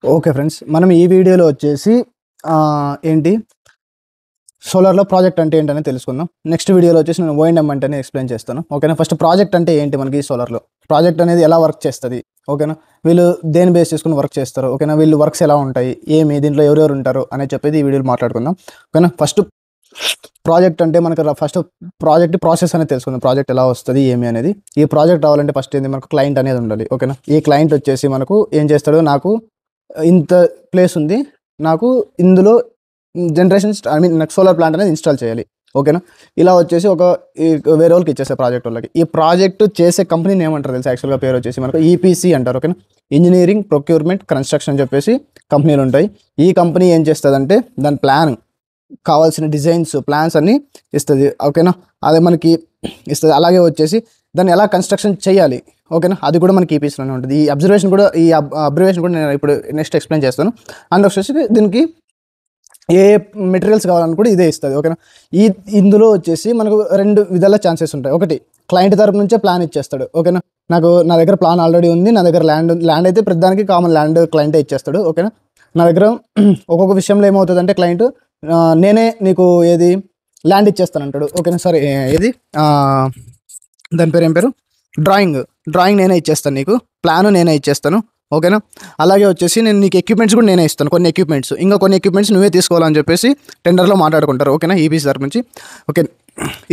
Okay friends, మనం ఈ వీడియోలో వచ్చేసి ఏంటి సోలార్లో ప్రాజెక్ట్ అంటే ఏంటనే తెలుసుకుందాం. నెక్స్ట్ వీడియోలో వచ్చేసి నేను ఓఎండ్ఎం అంటేనే ఎక్స్ప్లెయిన్ చేస్తాను. ఓకేనా. ఫస్ట్ ప్రాజెక్ట్ అంటే ఏంటి, మనకి సోలార్లో ప్రాజెక్ట్ అనేది ఎలా వర్క్ చేస్తుంది, ఓకేనా, వీళ్ళు దేని బేస్ చేసుకుని వర్క్ చేస్తారు, ఓకేనా, వీళ్ళు వర్క్స్ ఎలా ఉంటాయి, ఏమి దీంట్లో ఎవరెవరు ఉంటారు అనేది చెప్పేది ఈ వీడియోలో మాట్లాడుకుందాం. ఓకేనా. ఫస్ట్ ప్రాజెక్ట్ అంటే మనకు ఫస్ట్ ప్రాజెక్ట్ ప్రాసెస్ అనేది తెలుసుకుందాం. ప్రాజెక్ట్ ఎలా వస్తుంది ఏమి అనేది. ఈ ప్రాజెక్ట్ రావాలంటే ఫస్ట్ ఏంటి, మనకు క్లయింట్ అనేది ఉండాలి. ఓకేనా. ఈ క్లయింట్ వచ్చేసి మనకు ఏం చేస్తాడు, నాకు ఇంత ప్లేస్ ఉంది, నాకు ఇందులో నాకు సోలార్ ప్లాంట్ అనేది ఇన్స్టాల్ చేయాలి. ఓకేనా. ఇలా వచ్చేసి వేరే వాళ్ళకి ఇచ్చేసే ప్రాజెక్ట్ వాళ్ళకి. ఈ ప్రాజెక్ట్ చేసే కంపెనీని ఏమంటారు తెలుసు, యాక్చువల్గా పేరు వచ్చేసి మనకు ఈపీసీ అంటారు. ఓకేనా. ఇంజనీరింగ్ ప్రొక్యూర్మెంట్ కన్స్ట్రక్షన్ అని చెప్పేసి కంపెనీలు ఉంటాయి. ఈ కంపెనీ ఏం చేస్తుందంటే దాని ప్లాన్ కావాల్సిన డిజైన్స్ ప్లాన్స్ అన్నీ ఇస్తుంది. ఓకేనా. అదే మనకి ఇస్తుంది. అలాగే వచ్చేసి దాన్ని ఎలా కన్స్ట్రక్షన్ చేయాలి, ఓకేనా, అది కూడా మనకి ఈపీసీలోనే ఉంటుంది. ఈ అబ్జర్వేషన్ కూడా నేను ఇప్పుడు నెక్స్ట్ ఎక్స్ప్లెయిన్ చేస్తాను. అండ్ వచ్చేసి దీనికి ఏ మెటీరియల్స్ కావాలని కూడా ఇదే ఇస్తుంది. ఓకేనా. ఇందులో వచ్చేసి మనకు రెండు విధాల ఛాన్సెస్ ఉంటాయి. ఒకటి, క్లయింట్ తరపు నుంచే ప్లాన్ ఇచ్చేస్తాడు. ఓకేనా. నా దగ్గర ప్లాన్ ఆల్రెడీ ఉంది, నా దగ్గర ల్యాండ్ అయితే ప్రతిదానికి కామన్ ల్యాండ్ క్లయింటే ఇచ్చేస్తాడు. ఓకేనా. నా దగ్గర ఒక్కొక్క విషయంలో ఏమవుతుంది అంటే క్లయింట్ నేనే నీకు ఏది ల్యాండ్ ఇచ్చేస్తానంటాడు. ఓకేనా. సరే, ఏది దాని పేరు ఏం పేరు, డ్రాయింగ్ నేనే ఇచ్చేస్తాను, నీకు ప్లాను నేనే ఇచ్చేస్తాను. ఓకేనా. అలాగే వచ్చేసి నేను నీకు ఎక్విప్మెంట్స్ కూడా నేనే ఇస్తాను, కొన్ని ఎక్విప్మెంట్స్ నువ్వే తీసుకోవాలని చెప్పేసి టెండర్లో మాట్లాడుకుంటారు. ఓకేనా. ఈపీసీ తరపు నుంచి ఓకే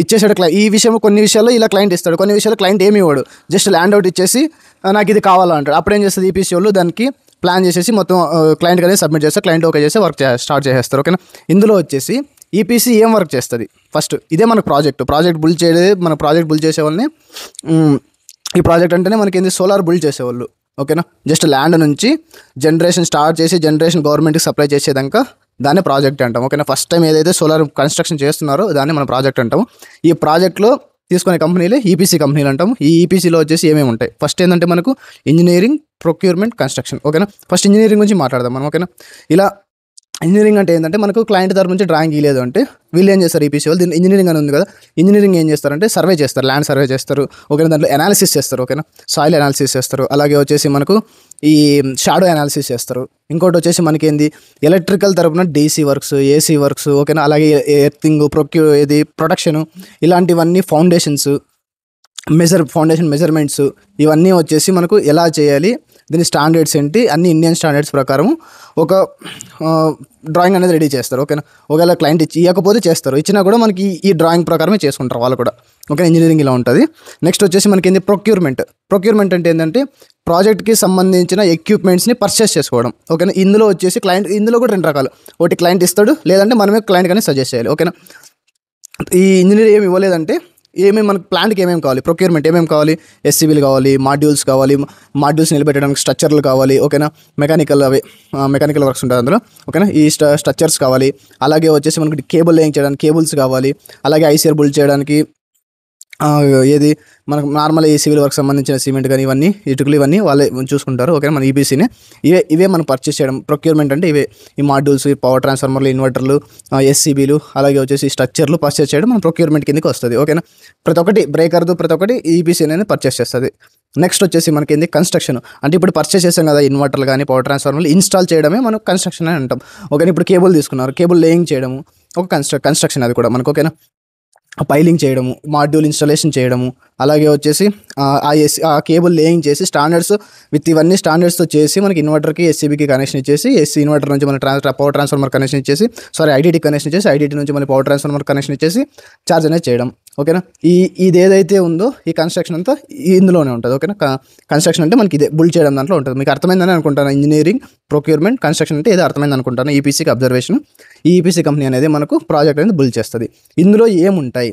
ఇచ్చేసాడు. ఈ విషయం కొన్ని విషయాల్లో ఇలా క్లయింట్ ఇస్తాడు, కొన్ని విషయాల్లో క్లయింట్ ఏమి ఇవ్వడు, జస్ట్ ల్యాండ్ అవుట్ ఇచ్చేసి నాకు ఇది కావాలంటాడు. అప్పుడు ఏం చేస్తుంది ఈపీసీ వాళ్ళు, దానికి ప్లాన్ చేసేసి మొత్తం క్లయింట్ అనేది సబ్మిట్ చేస్తారు. క్లయింట్ ఓకే చేసి వర్క్ స్టార్ట్ చేసేస్తారు. ఓకేనా. ఇందులో వచ్చేసి ఈపీసీ ఏం వర్క్ చేస్తుంది, ఫస్ట్ ఇదే మనకు ప్రాజెక్ట్ బుల్ చేసే వాళ్ళని ఈ ప్రాజెక్ట్ అంటేనే మనకి ఏంది, సోలార్ బుల్ చేసేవాళ్ళు. ఓకేనా. జస్ట్ ల్యాండ్ నుంచి జనరేషన్ స్టార్ట్ చేసి గవర్నమెంట్కి సప్లై చేసేదాకా దాన్ని ప్రాజెక్ట్ అంటాం. ఓకేనా. ఫస్ట్ టైం ఏదైతే సోలార్ కన్స్ట్రక్షన్ చేస్తున్నారో దాన్ని మనం ప్రాజెక్ట్ అంటాము. ఈ ప్రాజెక్ట్లో తీసుకునే కంపెనీలే ఈపీసీ కంపెనీలు అంటాము. ఈ ఈపీసీలో వచ్చేసి ఏమేమి ఉంటాయి, ఫస్ట్ ఏంటంటే మనకు ఇంజనీరింగ్ ప్రొక్యూర్మెంట్ కన్స్ట్రక్షన్. ఓకేనా. ఫస్ట్ ఇంజనీరింగ్ గురించి మాట్లాడదాం మనం. ఓకేనా. ఇలా ఇంజనీరింగ్ అంటే ఏంటంటే మనకు క్లయింట్ తరపు నుంచి డ్రాయింగ్ ఇవ్వలేదు అంటే వీళ్ళు ఏం చేస్తారు, ఈపీసీ వాళ్ళు, దీన్ని ఇంజనీరింగ్ అని ఉంది కదా, ఇంజనీరింగ్ ఏం చేస్తారంటే సర్వే చేస్తారు, ల్యాండ్ సర్వే చేస్తారు. ఓకేనా. దాంట్లో అనాలిసిస్ చేస్తారు. ఓకేనా. సాయిల్ అనాలిసిస్ చేస్తారు. అలాగే వచ్చేసి మనకు ఈ షాడో అనాలిసిస్ చేస్తారు. ఇంకోటి వచ్చేసి మనకి ఏంది, ఎలక్ట్రికల్ తరపున డీసీ వర్క్స్, ఏసీ వర్క్స్. ఓకేనా. అలాగే ఎర్తింగ్, ప్రొడక్షను, ఇలాంటివన్నీ ఫౌండేషన్ మెజర్మెంట్స్, ఇవన్నీ వచ్చేసి మనకు ఎలా చేయాలి, దీని స్టాండర్డ్స్ ఏంటి, అన్ని ఇండియన్ స్టాండర్డ్స్ ప్రకారం ఒక డ్రాయింగ్ అనేది రెడీ చేస్తారు. ఓకేనా. ఒకవేళ క్లయింట్ ఇవ్వకపోతే చేస్తారు, ఇచ్చినా కూడా మనకి ఈ డ్రాయింగ్ ప్రకారమే చేసుకుంటారు వాళ్ళు కూడా. ఓకే. ఇంజనీరింగ్ ఇలా ఉంటుంది. నెక్స్ట్ వచ్చేసి మనకి ఏంది, ప్రొక్యూర్మెంట్ అంటే ఏంటంటే ప్రాజెక్ట్కి సంబంధించిన ఎక్విప్మెంట్స్ని పర్చేస్ చేసుకోవడం. ఓకేనా. ఇందులో వచ్చేసి ఇందులో కూడా రెండు రకాలు, ఒకటి క్లయింట్ ఇస్తాడు, లేదంటే మనమే క్లయింట్ కానీ సజెస్ట్ చేయాలి. ఓకేనా. ఈ ఇంజనీర్ ఏమి ఇవ్వలేదంటే మనకు ప్లాంట్కి ఏమేమి కావాలి, ప్రొక్యూర్మెంట్ ఏమేమి కావాలి, ఎస్సీబీలు కావాలి, మాడ్యూల్స్ నిలబెట్టడానికి స్ట్రక్చర్లు కావాలి. ఓకేనా. మెకానికల్ వర్క్స్ ఉంటుంది అందులో. ఓకేనా. ఈ స్ట్రక్చర్స్ కావాలి. అలాగే వచ్చేసి మనకి కేబుల్ లేయింగ్ చేయడానికి కేబుల్స్ కావాలి. అలాగే ఐసీఆర్ బుల్ చేయడానికి ఏది మనకు నార్మల్ ఈ సివిల్ వర్క్ సంబంధించిన సిమెంట్ కానీ ఇవన్నీ ఇటుకలు ఇవన్నీ వాళ్ళే చూసుకుంటారు. ఓకే. మన ఈబీసీనే ఇవే మనం పర్చేస్ చేయడం. ప్రొక్యూర్మెంట్ అంటే ఇవే, ఈ మాడ్యూల్స్, ఈ పవర్ ట్రాన్స్ఫార్మర్లు, ఇన్వర్టర్లు, ఎస్సీబీలు, అలాగే వచ్చేసి స్ట్రక్చర్లు పర్చేస్ చేయడం మన ప్రొక్యూర్మెంట్ కిందకి వస్తుంది. ఓకేనా. ప్రతి ఒక్కటి ప్రతి ఒక్కటి ఈబీసీ అనేది పర్చేస్ చేస్తుంది. నెక్స్ట్ వచ్చేసి మనకి ఏంది, కన్స్ట్రక్షన్. అంటే ఇప్పుడు పర్చేస్ చేసాం కదా ఇన్వర్టర్లు కానీ పవర్ ట్రాన్స్ఫార్మర్లు, ఇన్స్టాల్ చేయడమే మనం కన్స్ట్రక్షన్ అని అంటాం. ఓకే. ఇప్పుడు కేబుల్ తీసుకున్నారు, కేబుల్ లేయింగ్ చేయడము ఒక కన్స్ట్రక్షన్ అది కూడా మనకు. ఓకేనా. పైలింగ్ చేయడము, మాడ్యూల్ ఇన్స్టాలేషన్ చేయడము, అలాగే వచ్చేసి ఆ కేబుల్ లేయింగ్ చేసి ఇవన్నీ స్టాండర్డ్స్తో చేసి మనకి ఇన్వర్టర్కి ఎస్సీబీకి కనెక్షన్ ఇచ్చేసి, ఇన్వర్టర్ నుంచి మన పవర్ ట్రాన్స్ఫార్మర్ కనెక్షన్ ఇచ్చేసి, ఐడీటీ కనెక్షన్ ఇచ్చేసి, ఐడీటీ నుంచి మన పవర్ ట్రాన్స్ఫార్మర్ కనెక్షన్ ఇచ్చేసి ఛార్జ్ అనేది చేయడం. ఓకేనా. ఇది ఏదైతే ఉందో ఈ కన్స్ట్రక్షన్ అంతా ఇందులోనే ఉంటుంది. ఓకేనా. కన్స్ట్రక్షన్ అంటే మనకి ఇదే బుల్ చేయడం దాంట్లో ఉంటుంది. మీకు అర్థమైందని అనుకుంటాను. ఇంజనీరింగ్ ప్రొక్యూర్మెంట్ కన్స్ట్రక్షన్ అంటే ఏదో అర్థమైంది అనుకుంటాను. ఈపీసీకి అబ్జర్వేషన్. ఈ ఈపీసీ కంపెనీ అనేది మనకు ప్రాజెక్ట్ అనేది బుల్ చేస్తుంది. ఇందులో ఏముంటాయి,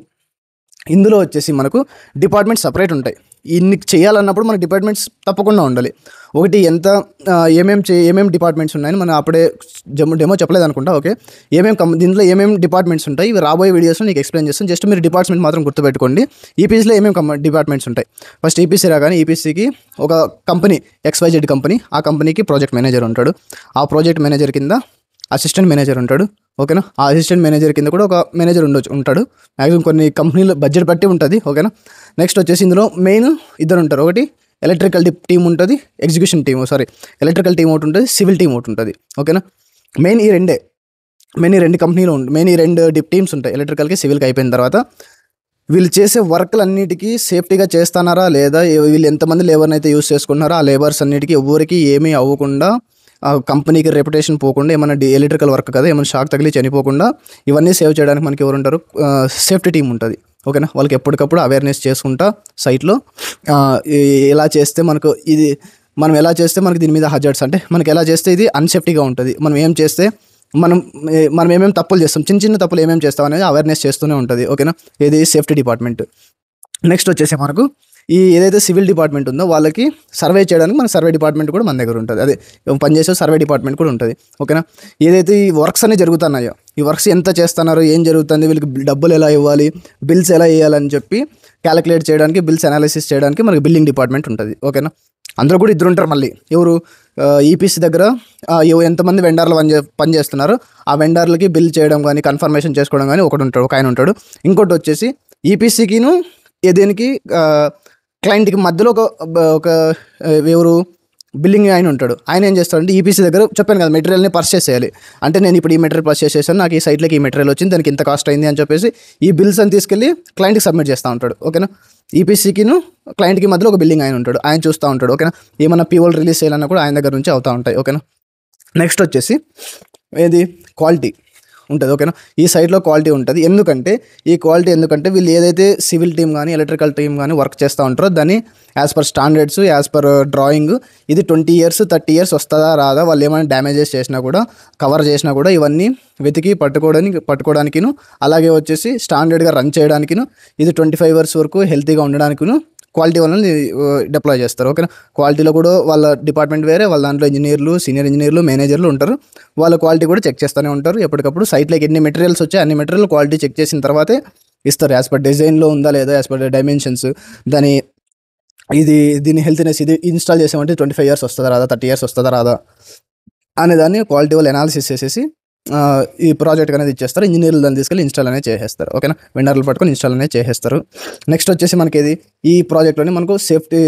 ఇందులో వచ్చేసి మనకు డిపార్ట్మెంట్స్ సపరేట్ ఉంటాయి. ఇన్ని చేయాలన్నప్పుడు మన డిపార్ట్మెంట్స్ తప్పకుండా ఉండాలి. ఒకటి ఏమేమి డిపార్ట్మెంట్స్ ఉన్నాయని మనం అప్పుడే డెమో చెప్పలేదు అనుకుంటా. ఓకే. దీంట్లో ఏమేమి డిపార్ట్మెంట్స్ ఉంటాయి ఇవి రాబోయే వీడియోస్లో నీకు ఎక్స్ప్లెయిన్ చేస్తాను. జస్ట్ మీరు డిపార్ట్మెంట్ మాత్రం గుర్తుపెట్టుకోండి. ఈపీసీలో ఏమేమి డిపార్ట్మెంట్స్ ఉంటాయి. ఫస్ట్ ఈపీసీ రాగానే ఈపీసీకి ఒక కంపెనీ XYZ కంపెనీ, ఆ కంపెనీకి ప్రాజెక్ట్ మేనేజర్ ఉంటాడు. ఆ ప్రాజెక్ట్ మేనేజర్ కింద అసిస్టెంట్ మేనేజర్ ఉంటాడు. ఓకేనా. ఆ అసిస్టెంట్ మేనేజర్ కింద కూడా ఒక మేనేజర్ ఉంటాడు. మ్యాక్సిమం కొన్ని కంపెనీలు బడ్జెట్ బట్టి ఉంటుంది. ఓకేనా. నెక్స్ట్ వచ్చేసి ఇందులో మెయిన్ ఇద్దరు ఉంటారు. ఒకటి ఎలక్ట్రికల్ టీమ్ ఉంటుంది, ఎలక్ట్రికల్ టీమ్ ఒకటి ఉంటుంది, సివిల్ టీమ్ ఒకటి ఉంటుంది. ఓకేనా, మెయిన్ ఈ రెండు కంపెనీలు మెయిన్ ఈ రెండు టీమ్స్ ఉంటాయి, ఎలక్ట్రికల్కి సివిల్కి. అయిపోయిన తర్వాత వీళ్ళు చేసే వర్క్లన్నిటికీ సేఫ్టీగా చేస్తున్నారా లేదా, వీళ్ళు ఎంతమంది లేబర్ని అయితే యూస్ చేసుకుంటున్నారో ఆ లేబర్స్ అన్నిటికీ ఎవరికి ఏమీ అవ్వకుండా, ఆ కంపెనీకి రెప్యుటేషన్ పోకుండా, ఏమైనా ఎలక్ట్రికల్ వర్క్ కదా ఏమైనా షాక్ తగిలి చనిపోకుండా ఇవన్నీ సేవ్ చేయడానికి మనకి ఎవరు ఉంటారు, సేఫ్టీ టీం ఉంటుంది. ఓకేనా, వాళ్ళకి ఎప్పటికప్పుడు అవేర్నెస్ చేసుకుంటా సైట్లో ఎలా చేస్తే మనకు ఇది, మనం ఎలా చేస్తే మనకి దీని మీద హజార్డ్స్, అంటే మనకి ఎలా చేస్తే ఇది అన్సేఫ్టీగా ఉంటుంది, మనం ఏం చేస్తే మనం ఏమేమి తప్పులు చేస్తాం, చిన్న తప్పులు ఏమేమి చేస్తాం అనేది అవేర్నెస్ చేస్తూనే ఉంటుంది. ఓకేనా, ఇది సేఫ్టీ డిపార్ట్మెంట్. నెక్స్ట్ వచ్చేసి మనకు ఈ ఏదైతే సివిల్ డిపార్ట్మెంట్ ఉందో వాళ్ళకి సర్వే చేయడానికి మన సర్వే డిపార్ట్మెంట్ కూడా మన దగ్గర ఉంటుంది, అదే పనిచేసే సర్వే డిపార్ట్మెంట్ కూడా ఉంటుంది. ఓకేనా, ఏదైతే ఈ వర్క్స్ అనేవి జరుగుతున్నాయో, ఈ వర్క్స్ ఎంత చేస్తున్నారో, ఏం జరుగుతుంది, వీళ్ళకి డబ్బులు ఎలా ఇవ్వాలి, బిల్స్ ఎలా వేయాలని చెప్పి క్యాలిక్యులేట్ చేయడానికి, బిల్స్ అనాలిసిస్ చేయడానికి మనకి బిల్లింగ్ డిపార్ట్మెంట్ ఉంటుంది. ఓకేనా, అందులో కూడా ఇద్దరు ఉంటారు మళ్ళీ. ఎవరు, ఈపీసీ దగ్గర ఎంతమంది వెండర్లు పని చేస్తున్నారో ఆ వెండర్లకి బిల్ చేయడం కానీ కన్ఫర్మేషన్ చేసుకోవడం కానీ ఒక ఆయన ఉంటాడు. ఇంకోటి వచ్చేసి ఈపీసీకిను దేనికి క్లయింట్కి మధ్యలో ఒక ఎవరు బిల్లింగ్ ఆయన ఉంటాడు. ఆయన ఏం చేస్తాడంటే ఈపీసీ దగ్గర చెప్పాను కదా మెటీరియల్ని పర్చేస్ చేయాలి, అంటే నేను ఇప్పుడు ఈ మెటీరియల్ పర్చేస్ చేశాను, నాకు ఈ సైట్లోకి ఈ మెటీరియల్ వచ్చింది, దానికి ఇంత కాస్ట్ అయింది అని చెప్పేసి ఈ బిల్స్ అని తీసుకెళ్ళి క్లయింట్కి సబ్మిట్ చేస్తూ ఉంటాడు. ఓకేనా, ఈపీసీకిను క్లయింట్కి మధ్యలో ఒక బిల్లింగ్ ఆయన ఉంటాడు, ఆయన చూస్తూ ఉంటాడు. ఓకేనా, ఏమైనా పీఓలు రిలీజ్ చేయాలన్నా కూడా ఆయన దగ్గర నుంచి అవుతూ ఉంటాయి. ఓకేనా, నెక్స్ట్ వచ్చేసి ఏది క్వాలిటీ ఉంటుంది. ఓకేనా, ఈ సైట్లో క్వాలిటీ ఉంటుంది. ఎందుకంటే వీళ్ళు ఏదైతే సివిల్ టీమ్ కానీ ఎలక్ట్రికల్ టీమ్ కానీ వర్క్ చేస్తూ ఉంటారో దాన్ని as per standards, as per drawing ఇది 20 years 30 years వస్తుందా రాదా, వాళ్ళు ఏమైనా డ్యామేజెస్ చేసినా కూడా, కవర్ చేసినా కూడా ఇవన్నీ వెతికి పట్టుకోవడానికిను, అలాగే వచ్చేసి స్టాండర్డ్గా రన్ చేయడానికిను, ఇది 25 years వరకు హెల్తీగా ఉండడానికిను క్వాలిటీ వాళ్ళని డిప్లాయ్ చేస్తారు. ఓకేనా, క్వాలిటీలో కూడా వాళ్ళ డిపార్ట్మెంట్ వేరే, వాళ్ళ దాంట్లో ఇంజనీర్లు, సీనియర్ ఇంజనీర్లు, మేనేజర్లు ఉంటారు. వాళ్ళ క్వాలిటీ కూడా చెక్ చేస్తూనే ఉంటారు ఎప్పటికప్పుడు. సైట్లోకి ఎన్ని మెటీరియల్స్ వచ్చాయి అన్ని మెటీరియల్ క్వాలిటీ చెక్ చేసిన తర్వాతే ఇస్తారు. యాజ్ పర్ డిజైన్లో ఉందా లేదా, యాజ్ పర్ డైమెన్షన్స్, దీని హెల్త్నెస్, ఇది ఇన్స్టాల్ చేసామంటే 25 years వస్తుందా రాదా, 30 years వస్తుందా రాదా అనేదాన్ని క్వాలిటీ వాళ్ళు అనాలిసిస్ చేసేసి ఈ ప్రాజెక్ట్ అనేది ఇచ్చేస్తారు. ఇంజనీర్లు దాన్ని తీసుకెళ్ళి ఇన్స్టాల్ అనేది చేసేస్తారు. ఓకేనా, వెండర్లు పట్టుకొని ఇన్స్టాల్ అనేది చేసేస్తారు. నెక్స్ట్ వచ్చేసి మనకి ఈ ప్రాజెక్ట్లోనే మనకు సేఫ్టీ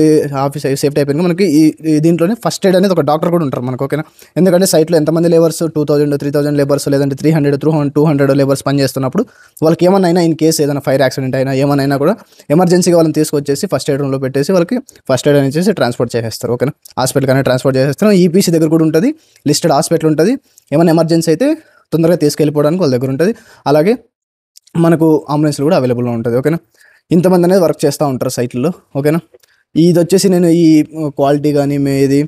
అయిపోయింది. మనకి ఈ దీంట్లోనే ఫస్ట్ ఎయిడ్ అనేది ఒక డాక్టర్ కూడా ఉంటారు మనకు. ఓకేనా, ఎందుకంటే సైట్లో ఎంతమంది లేబర్స్ 2000 3000 లేబర్స్ లేదంటే 300 200 లేబర్స్ పని చేస్తున్నప్పుడు వాళ్ళకి ఏమన్నా ఇన్ కేసు ఏదైనా ఫైర్ యాక్సిడెంట్ అయినా ఏమైనా కూడా ఎమర్జెన్సీగా వాళ్ళని తీసుకొచ్చేసి ఫస్ట్ ఎయిడ్ రూమ్లో పెట్టేసి వాళ్ళకి ఫస్ట్ ఎయిడ్ అనేది చేసి ట్రాన్స్పోర్ట్ చేసేస్తారు. ఓకేనా, హాస్పిటల్కి అనేది ట్రాన్స్పోర్ట్ చేసేస్తారు. ఈపీసీ దగ్గర కూడా ఉంటుంది, లిస్టెడ్ హాస్పిటల్ ఉంటుంది. ఏమైనా ఎమర్జెన్సీ అయితే తొందరగా తీసుకెళ్ళిపోవడానికి వాళ్ళ దగ్గర ఉంటుంది. అలాగే మనకు అంబులెన్స్లు కూడా అవైలబుల్గా ఉంటుంది. ఓకేనా, ఇంతమంది అనేది వర్క్ చేస్తూ ఉంటారు సైట్లలో. ఓకేనా, ఇది వచ్చేసి నేను ఈ క్వాలిటీ కానీ ఇది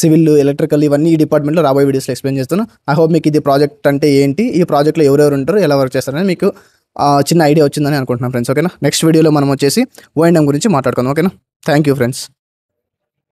సివిల్, ఎలక్ట్రికల్ ఇవన్నీ ఈ డిపార్ట్మెంట్లో రాబోయే వీడియోస్లో ఎక్స్ప్లెయిన్ చేస్తాను. ఐ హోప్ మీకు ఇది ప్రాజెక్ట్ అంటే ఏంటి, ఈ ప్రాజెక్ట్లో ఎవరెవరు ఉంటారు, ఎలా వర్క్ చేస్తారని మీకు చిన్న ఐడియా వచ్చిందని అనుకుంటున్నాను ఫ్రెండ్స్. ఓకేనా, నెక్స్ట్ వీడియోలో మనం వచ్చేసి O&M గురించి మాట్లాడుకుందాం. ఓకేనా, థ్యాంక్ యూ ఫ్రెండ్స్.